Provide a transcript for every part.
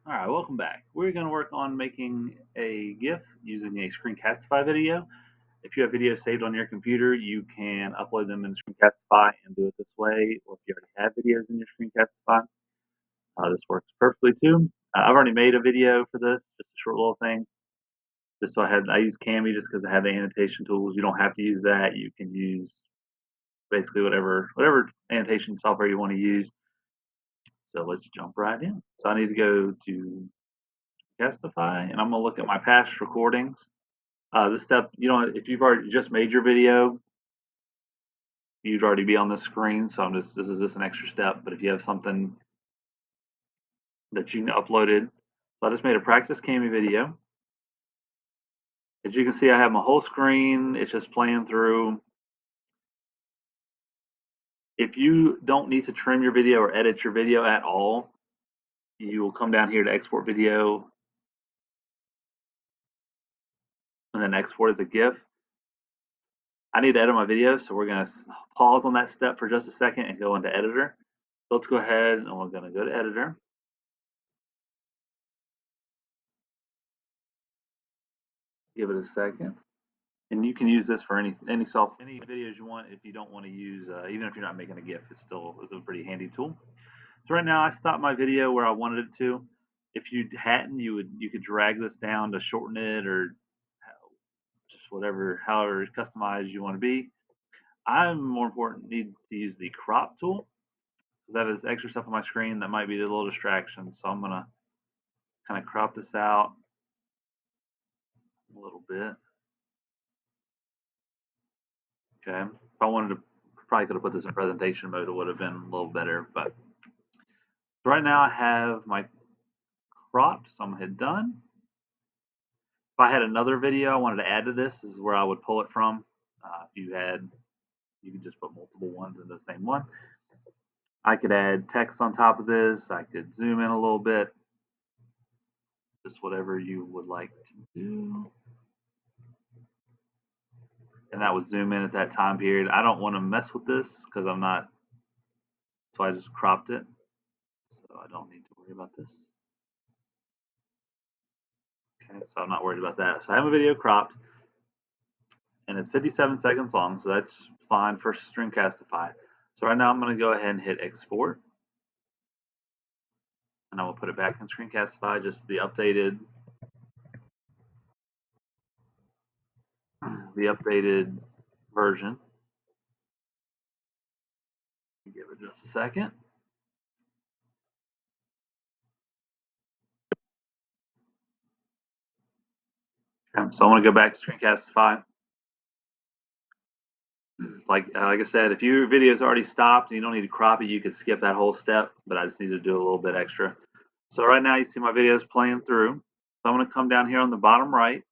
All right, welcome back. We're going to work on making a GIF using a Screencastify video. If you have videos saved on your computer, you can upload them in Screencastify and do it this way. Or if you already have videos in your Screencastify, this works perfectly too. I've already made a video for this, just a short little thing. Just so I use Cami just because I have the annotation tools. You don't have to use that. You can use basically whatever annotation software you want to use. So let's jump right in. So I need to go to Castify, and I'm gonna look at my past recordings. This step, if you've already just made your video, you'd already be on the screen. So this is just an extra step. But if you have something that you uploaded, so I just made a practice Cami video. As you can see, I have my whole screen. It's just playing through. If you don't need to trim your video or edit your video at all, you will come down here to export video and then export as a GIF. I need to edit my video, so we're going to pause on that step for just a second and go into editor. So let's go ahead and we're going to go to editor. Give it a second. And you can use this for any videos you want. If you don't want to use, even if you're not making a GIF, it's a pretty handy tool. So right now I stopped my video where I wanted it to. If you hadn't, you could drag this down to shorten it or just however customized you want to be. I'm more important need to use the crop tool because I have this extra stuff on my screen that might be a little distraction. So I'm gonna kind of crop this out a little bit. Okay. If I wanted to, probably could have put this in presentation mode. It would have been a little better. But right now I have my cropped, so I'm gonna hit done. If I had another video I wanted to add to this is where I would pull it from. You could just put multiple ones in the same one. I could add text on top of this. I could zoom in a little bit. Just whatever you would like to do. And that would zoom in at that time period. I don't want to mess with this because I'm not, so I just cropped it. So I don't need to worry about this. Okay, so I'm not worried about that. So I have a video cropped and it's 57 seconds long, so that's fine for Screencastify. So right now I'm going to go ahead and hit export. And I will put it back in Screencastify, just the updated version. Give it just a second. Okay, so I'm going to go back to Screencastify. Like I said, if your video is already stopped and you don't need to crop it, you could skip that whole step, but I just need to do a little bit extra. So right now you see my video is playing through. So I'm going to come down here on the bottom right.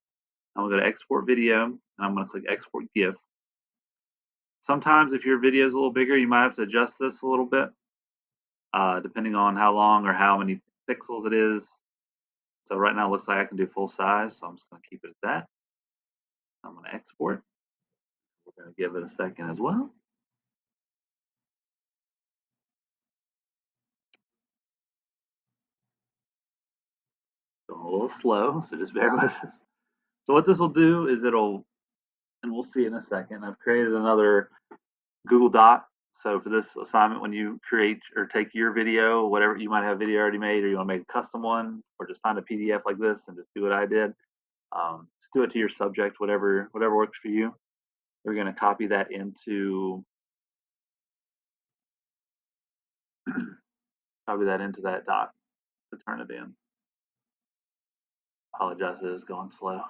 I'm going to go to export video and I'm going to click export GIF. Sometimes if your video is a little bigger, you might have to adjust this a little bit, depending on how long or how many pixels it is. So right now it looks like I can do full size, so I'm just going to keep it at that. I'm going to export. We're going to give it a second as well. Going a little slow, so just bear with us. So what this will do is and we'll see in a second, I've created another Google Doc. So for this assignment, when you create or take your video, whatever, you might have a video already made, or you want to make a custom one, or just find a PDF like this and just do what I did. Just do it to your subject, whatever works for you. We're going to copy that into that doc to turn it in. Apologize, it is going slow.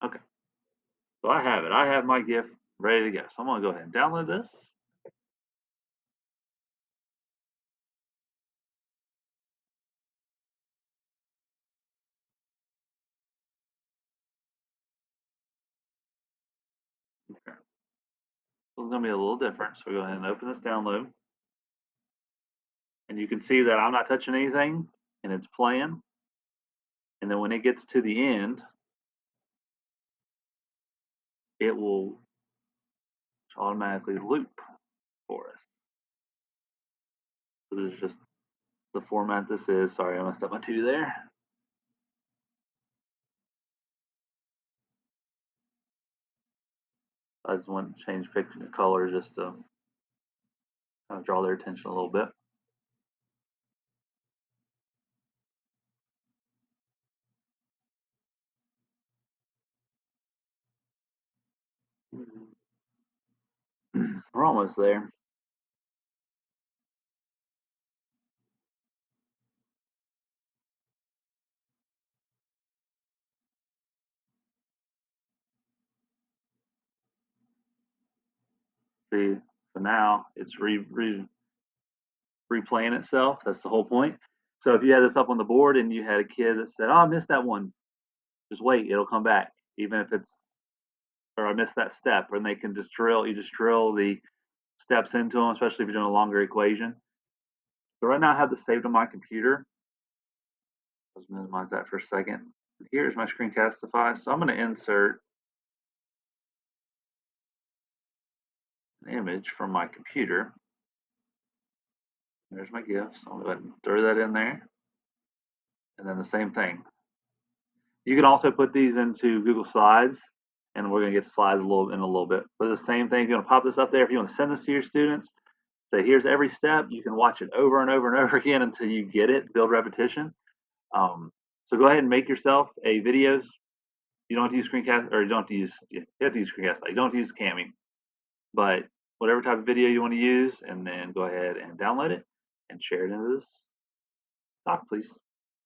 Okay, so I have it. I have my GIF ready to go. So I'm going to go ahead and download this. Okay. This is going to be a little different. So we go ahead and open this download. And you can see that I'm not touching anything and it's playing. And then when it gets to the end, it will automatically loop for us. So this is just the format this is. Sorry, I messed up my 2 there. I just want to change picture colors just to kind of draw their attention a little bit. We're almost there. See, so now it's replaying itself. That's the whole point. So if you had this up on the board and you had a kid that said, "Oh, I missed that one," just wait, it'll come back, even if it's, or I missed that step, and they can just drill. You just drill the steps into them, especially if you're doing a longer equation. So right now I have this saved on my computer. Let's minimize that for a second. Here's my Screencastify. So I'm going to insert an image from my computer. There's my GIF. So I'll go ahead and throw that in there. And then the same thing. You can also put these into Google Slides, and we're going to get to slides in a little bit. But the same thing, you're going to pop this up there if you want to send this to your students. Say, here's every step. You can watch it over and over and over again until you get it. Build repetition. So go ahead and make yourself a videos. You don't have to use Screencast, or you don't have to use, you have to use Screencastify. You don't have to use Cami, but whatever type of video you want to use, and then go ahead and download it and share it into this doc, please.